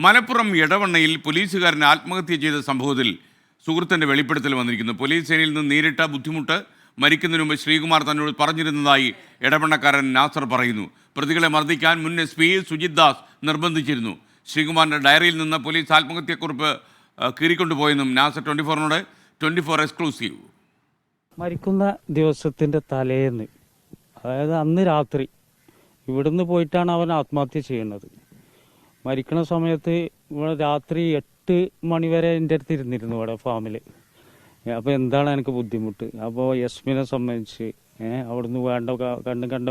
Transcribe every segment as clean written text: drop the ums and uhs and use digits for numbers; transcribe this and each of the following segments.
മലപ്പുറം എടവണ്ണയിൽ പോലീസുകാരൻ ആത്മഹത്യ ചെയ്ത സംഭവത്തിൽ സുഹൃത്തിൻ്റെ വെളിപ്പെടുത്തൽ വന്നിരിക്കുന്നു. പോലീസ് സേനയിൽ നിന്ന് നേരിട്ട ബുദ്ധിമുട്ട് മരിക്കുന്നതിന് മുമ്പ് ശ്രീകുമാർ തന്നോട് പറഞ്ഞിരുന്നതായി എടവണ്ണക്കാരൻ നാസർ പറയുന്നു. പ്രതികളെ മർദ്ദിക്കാൻ മുൻ SP സുജിത് ദാസ് നിർബന്ധിച്ചിരുന്നു. ശ്രീകുമാറിൻ്റെ ഡയറിയിൽ നിന്ന് പോലീസ് ആത്മഹത്യക്കുറിപ്പ് കീറിക്കൊണ്ടുപോയെന്നും നാസർ 24 എക്സ്ക്ലൂസീവ്. മരിക്കുന്ന ദിവസത്തിൻ്റെ തലേന്ന്, അതായത് അന്ന് രാത്രി ഇവിടുന്ന് പോയിട്ടാണ് അവൻ ആത്മഹത്യ ചെയ്യുന്നത്. മരിക്കുന്ന സമയത്ത് ഇവിടെ രാത്രി 8 മണി വരെ എൻ്റെ അടുത്ത് ഇരുന്നിരുന്നു ഇവിടെ ഫാമിൽ. അപ്പോൾ എന്താണ് എനിക്ക് ബുദ്ധിമുട്ട്? അപ്പോൾ യസ്മിനെ സംബന്ധിച്ച് അവിടുന്ന് കണ്ട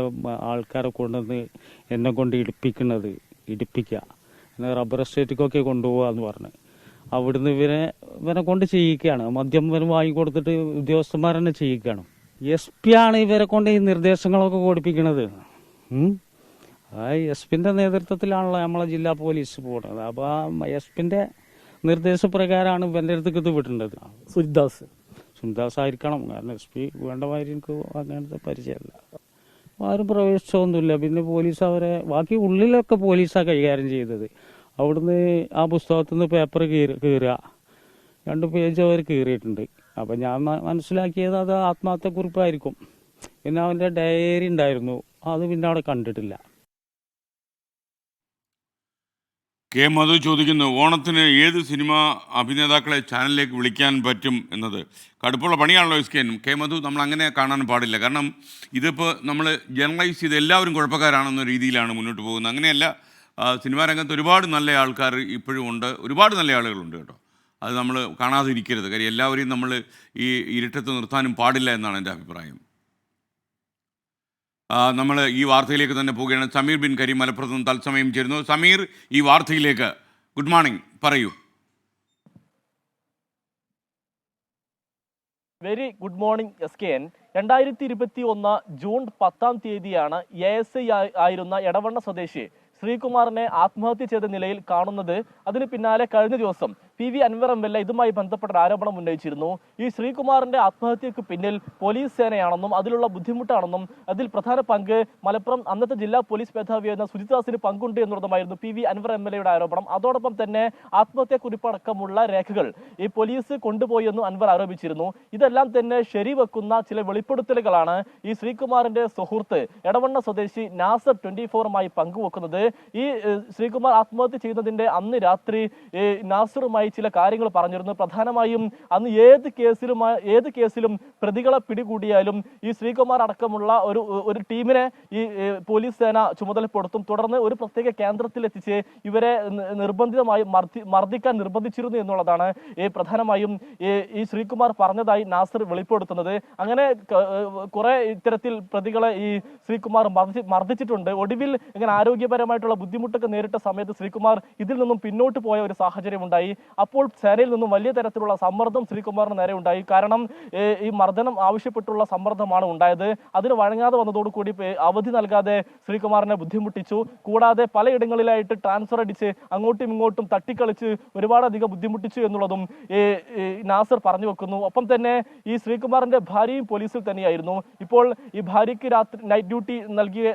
ആൾക്കാരെ കൊണ്ടുവന്ന് എന്നെ കൊണ്ട് ഇടിപ്പിക്കുക, റബ്ബർ എസ്റ്റേറ്റിക്കൊക്കെ കൊണ്ടുപോകാന്ന് പറഞ്ഞ് അവിടുന്ന് ഇവനെ കൊണ്ട് ചെയ്യിക്കുകയാണ്. മദ്യം ഇവന് വാങ്ങിക്കൊടുത്തിട്ട് ഉദ്യോഗസ്ഥന്മാർ തന്നെ ചെയ്യിക്കുകയാണ്. SP ആണ് ഇവരെ കൊണ്ട് ഈ നിർദ്ദേശങ്ങളൊക്കെ കൊടുപ്പിക്കുന്നത്. SP-ന്റെ നേതൃത്വത്തിലാണല്ലോ നമ്മളെ ജില്ലാ പോലീസ് പോകുന്നത്. അപ്പോൾ ആ SP-ന്റെ നിർദ്ദേശപ്രകാരമാണ് ഇവൻ്റെ അടുത്തേക്ക് ഇത് വിടേണ്ടത്. സുജിദാസ് ആയിരിക്കണം, കാരണം SP വേണ്ടമാതിരി എനിക്ക് അങ്ങനത്തെ പരിചയമല്ല. ആരും പ്രവേശിച്ചൊന്നുമില്ല. പിന്നെ പോലീസ് അവരെ ബാക്കി ഉള്ളിലൊക്കെ പോലീസാണ് കൈകാര്യം ചെയ്തത്. അവിടുന്ന് ആ പുസ്തകത്തിൽ നിന്ന് പേപ്പർ കീറുക, 2 പേജ് അവർ കീറിയിട്ടുണ്ട്. അപ്പം ഞാൻ മനസ്സിലാക്കിയത് അത് ആത്മഹത്യക്കുറിപ്പായിരിക്കും. പിന്നെ അവൻ്റെ ഡയറി ഉണ്ടായിരുന്നു, അത് പിന്നെ അവിടെ കണ്ടിട്ടില്ല. കെ മധു ചോദിക്കുന്നു, ഓണത്തിന് ഏത് സിനിമ അഭിനേതാക്കളെ ചാനലിലേക്ക് വിളിക്കാൻ പറ്റും എന്നത് കടുപ്പുള്ള പണിയാണല്ലോ SK. കെ മധു, നമ്മൾ അങ്ങനെ കാണാൻ പാടില്ല. കാരണം ഇതിപ്പോൾ നമ്മൾ ജനറലൈസ് ചെയ്ത് എല്ലാവരും കുഴപ്പക്കാരാണെന്ന രീതിയിലാണ് മുന്നോട്ട് പോകുന്നത്. അങ്ങനെയല്ല. സിനിമാ രംഗത്ത് ഒരുപാട് നല്ല ആൾക്കാർ ഇപ്പോഴും ഉണ്ട്, ഒരുപാട് നല്ല ആളുകളുണ്ട് കേട്ടോ. അത് നമ്മൾ കാണാതിരിക്കരുത്. കാര്യം എല്ലാവരെയും നമ്മൾ ഈ ഇരുട്ടത്ത് നിർത്താനും പാടില്ല എന്നാണ് എൻ്റെ അഭിപ്രായം. നമ്മൾ ഈ വാർത്തയിലേക്ക് തന്നെ പോവുകയാണ്. സമീർ ബിൻ കരീം മലപ്പുറത്ത് നിന്ന് തത്സമയം ചേരുന്നു. സമീർ, ഈ വാർത്തയിലേക്ക് ഗുഡ് മോർണിംഗ്, പറയൂ. Very good morning SKN. 2021 June 10-ാം തീയതിയാണ് ASI ആയിരുന്ന എടവണ്ണ സ്വദേശി ശ്രീകുമാറിനെ ആത്മഹത്യ ചെയ്ത നിലയിൽ കാണുന്നത്. അതിന് പിന്നാലെ കഴിഞ്ഞ ദിവസം PV അൻവർ MLA ഇതുമായി ബന്ധപ്പെട്ട ആരോപണം ഉന്നയിച്ചിരുന്നു. ഈ ശ്രീകുമാറിന്റെ ആത്മഹത്യക്ക് പിന്നിൽ പോലീസ് സേനയാണെന്നും അതിലുള്ള ബുദ്ധിമുട്ടാണെന്നും അതിൽ പ്രധാന പങ്ക് മലപ്പുറം അന്നത്തെ ജില്ലാ പോലീസ് മേധാവിയായിരുന്ന സുജിത് ദാസിന് പങ്കുണ്ട് എന്നുള്ളതുമായിരുന്നു PV അൻവർ MLAയുടെ ആരോപണം. അതോടൊപ്പം തന്നെ ആത്മഹത്യക്കുറിപ്പടക്കമുള്ള രേഖകൾ ഈ പോലീസ് കൊണ്ടുപോയി എന്നും അൻവർ ആരോപിച്ചിരുന്നു. ഇതെല്ലാം തന്നെ ശരിവെക്കുന്ന ചില വെളിപ്പെടുത്തലുകളാണ് ഈ ശ്രീകുമാറിന്റെ സുഹൃത്ത് എടവണ്ണ സ്വദേശി നാസർ 24മായി പങ്കുവെക്കുന്നത്. ഈ ശ്രീകുമാർ ആത്മഹത്യ ചെയ്യുന്നതിന്റെ അന്ന് രാത്രി നാസറുമായി ചില കാര്യങ്ങൾ പറഞ്ഞിരുന്നു. പ്രധാനമായും അന്ന് ഏത് കേസിലും പ്രതികളെ പിടികൂടിയാലും ഈ ശ്രീകുമാർ അടക്കമുള്ള ഒരു ടീമിനെ ഈ പോലീസ് സേന ചുമതലപ്പെടുത്തും. തുടർന്ന് ഒരു പ്രത്യേക കേന്ദ്രത്തിൽ എത്തിച്ച് ഇവരെ നിർബന്ധിതമായി മർദ്ദിക്കാൻ നിർബന്ധിച്ചിരുന്നു എന്നുള്ളതാണ് പ്രധാനമായും ഈ ശ്രീകുമാർ പറഞ്ഞതായി നാസർ വെളിപ്പെടുത്തുന്നത്. അങ്ങനെ കുറെ ഇത്തരത്തിൽ പ്രതികളെ ഈ ശ്രീകുമാർ മർദ്ദിച്ചിട്ടുണ്ട്. ഒടുവിൽ ഇങ്ങനെ ആരോഗ്യപരമായിട്ടുള്ള ബുദ്ധിമുട്ടൊക്കെ നേരിട്ട സമയത്ത് ശ്രീകുമാർ ഇതിൽ നിന്നും പിന്നോട്ട് പോയ ഒരു സാഹചര്യം ഉണ്ടായി. അപ്പോൾ സേനയിൽ നിന്നും വലിയ തരത്തിലുള്ള സമ്മർദ്ദം ശ്രീകുമാറിന് നേരെ ഉണ്ടായി. കാരണം ഈ മർദ്ദനം ആവശ്യപ്പെട്ടുള്ള സമ്മർദ്ദമാണ് ഉണ്ടായത്. അതിന് വഴങ്ങാതെ വന്നതോടുകൂടി അവധി നൽകാതെ ശ്രീകുമാറിനെ ബുദ്ധിമുട്ടിച്ചു. കൂടാതെ പലയിടങ്ങളിലായിട്ട് ട്രാൻസ്ഫർ അടിച്ച് അങ്ങോട്ടും ഇങ്ങോട്ടും തട്ടിക്കളിച്ച് ഒരുപാടധികം ബുദ്ധിമുട്ടിച്ചു എന്നുള്ളതും നാസർ പറഞ്ഞു വെക്കുന്നു. ഒപ്പം തന്നെ ഈ ശ്രീകുമാറിന്റെ ഭാര്യയും പോലീസിൽ തന്നെയായിരുന്നു. ഇപ്പോൾ ഈ ഭാര്യയ്ക്ക് രാത്രി നൈറ്റ് ഡ്യൂട്ടി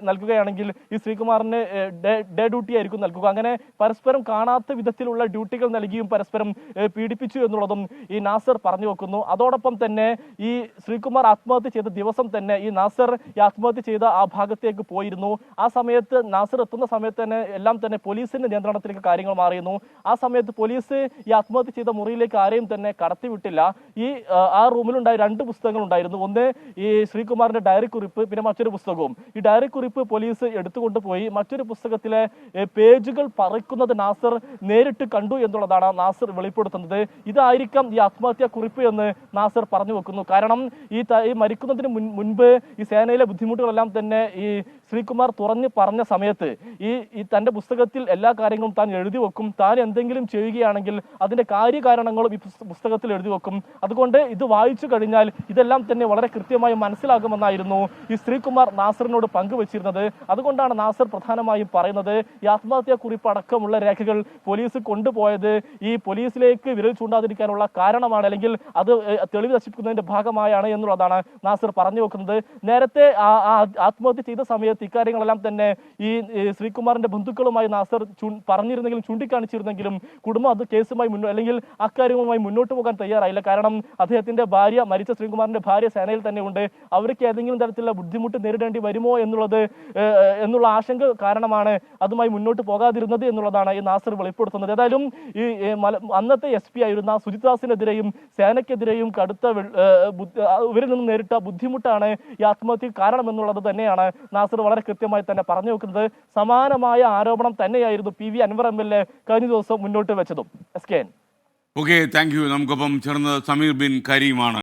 നൽകുകയാണെങ്കിൽ ഈ ശ്രീകുമാറിന് ഡേ ഡ്യൂട്ടി ആയിരിക്കും നൽകുക. അങ്ങനെ പരസ്പരം കാണാത്ത വിധത്തിലുള്ള ഡ്യൂട്ടികൾ നൽകിയും പരസ്പരം പീഡിപ്പിച്ചു എന്നുള്ളതും ഈ നാസർ പറഞ്ഞു വെക്കുന്നു. അതോടൊപ്പം തന്നെ ഈ ശ്രീകുമാർ ആത്മഹത്യ ചെയ്ത ദിവസം തന്നെ ഈ നാസർ ഈ ആത്മഹത്യ ചെയ്ത ആ ഭാഗത്തേക്ക് പോയിരുന്നു. ആ സമയത്ത് നാസർ എത്തുന്ന സമയത്ത് തന്നെ എല്ലാം തന്നെ പോലീസിന്റെ നിയന്ത്രണത്തിലേക്ക് കാര്യങ്ങൾ മാറിയിരുന്നു. ആ സമയത്ത് പോലീസ് ഈ ആത്മഹത്യ ചെയ്ത മുറിയിലേക്ക് ആരെയും തന്നെ കടത്തിവിട്ടില്ല. ഈ ആ റൂമിലുണ്ടായ 2 പുസ്തകങ്ങൾ ഉണ്ടായിരുന്നു. ഒന്ന് ഈ ശ്രീകുമാറിന്റെ ഡയറി കുറിപ്പ്, പിന്നെ മറ്റൊരു പുസ്തകവും. ഈ ഡയറി കുറിപ്പ് പോലീസ് എടുത്തുകൊണ്ടുപോയി. മറ്റൊരു പുസ്തകത്തിലെ പേജുകൾ പറിക്കുന്നത് നാസർ നേരിട്ട് കണ്ടു എന്നുള്ളതാണ് നാസർ വെളിപ്പെടുത്തുന്നത്. ഇതായിരിക്കാം ഈ ആത്മഹത്യാ കുറിപ്പ് എന്ന് നാസർ പറഞ്ഞു വെക്കുന്നു. കാരണം ഈ മരിക്കുന്നതിന് മുൻപ് ഈ സേനയിലെ ബുദ്ധിമുട്ടുകളെല്ലാം തന്നെ ഈ ശ്രീകുമാർ തുറഞ്ഞു പറഞ്ഞ സമയത്ത് ഈ തന്റെ പുസ്തകത്തിൽ എല്ലാ കാര്യങ്ങളും താൻ എഴുതി വെക്കും. താൻ എന്തെങ്കിലും ചെയ്യുകയാണെങ്കിൽ അതിന്റെ കാര്യകാരണങ്ങളും ഈ പുസ്തകത്തിൽ എഴുതി വെക്കും. അതുകൊണ്ട് ഇത് വായിച്ചു കഴിഞ്ഞാൽ ഇതെല്ലാം തന്നെ വളരെ കൃത്യമായി മനസ്സിലാകുമെന്നായിരുന്നു ഈ ശ്രീകുമാർ നാസറിനോട് പങ്കുവച്ചിരുന്നത്. അതുകൊണ്ടാണ് നാസർ പ്രധാനമായും പറയുന്നത് ഈ ആത്മഹത്യാ കുറിപ്പ് അടക്കമുള്ള രേഖകൾ പോലീസ് കൊണ്ടുപോയത് ഈ പോലീസിലേക്ക് വിരൽ ചൂണ്ടാതിരിക്കാനുള്ള കാരണമാണ്, അല്ലെങ്കിൽ അത് തെളിവ് നശിപ്പിക്കുന്നതിന്റെ ഭാഗമായാണ് എന്നുള്ളതാണ് നാസർ പറഞ്ഞു വെക്കുന്നത്. നേരത്തെ ആത്മഹത്യ ചെയ്ത സമയത്ത് സമയത്ത് ഇക്കാര്യങ്ങളെല്ലാം തന്നെ ഈ ശ്രീകുമാറിന്റെ ബന്ധുക്കളുമായി നാസർ പറഞ്ഞിരുന്നെങ്കിലും ചൂണ്ടിക്കാണിച്ചിരുന്നെങ്കിലും കുടുംബം അത് കേസുമായി അല്ലെങ്കിൽ അക്കാര്യവുമായി മുന്നോട്ട് പോകാൻ തയ്യാറായില്ല. കാരണം അദ്ദേഹത്തിന്റെ ഭാര്യ, മരിച്ച ശ്രീകുമാറിന്റെ ഭാര്യ സേനയിൽ തന്നെ ഉണ്ട്. അവർക്ക് ഏതെങ്കിലും തരത്തിലുള്ള ബുദ്ധിമുട്ട് നേരിടേണ്ടി വരുമോ എന്നുള്ള ആശങ്ക കാരണമാണ് അതുമായി മുന്നോട്ട് പോകാതിരുന്നത് എന്നുള്ളതാണ് ഈ നാസർ വെളിപ്പെടുത്തുന്നത്. ഏതായാലും ഈ അന്നത്തെ SP ആയിരുന്ന സുജിത് ദാസിനെതിരെയും സേനയ്ക്കെതിരെയും കടുത്ത ഇവരിൽ നിന്ന് നേരിട്ട ബുദ്ധിമുട്ടാണ് ഈ ആത്മഹത്യക്ക് കാരണമെന്നുള്ളത് തന്നെയാണ് നാസർ വളരെ കൃത്യമായി തന്നെ പറഞ്ഞു വെക്കുന്നത്. സമാനമായ ആരോപണം തന്നെയായിരുന്നു PV അൻവർ MLA കഴിഞ്ഞ ദിവസം മുന്നോട്ട് വെച്ചതും. SKN. Okay, thank you. നമുക്കൊപ്പം ചേർന്ന് സമീർ ബിൻ കരീമാണ്.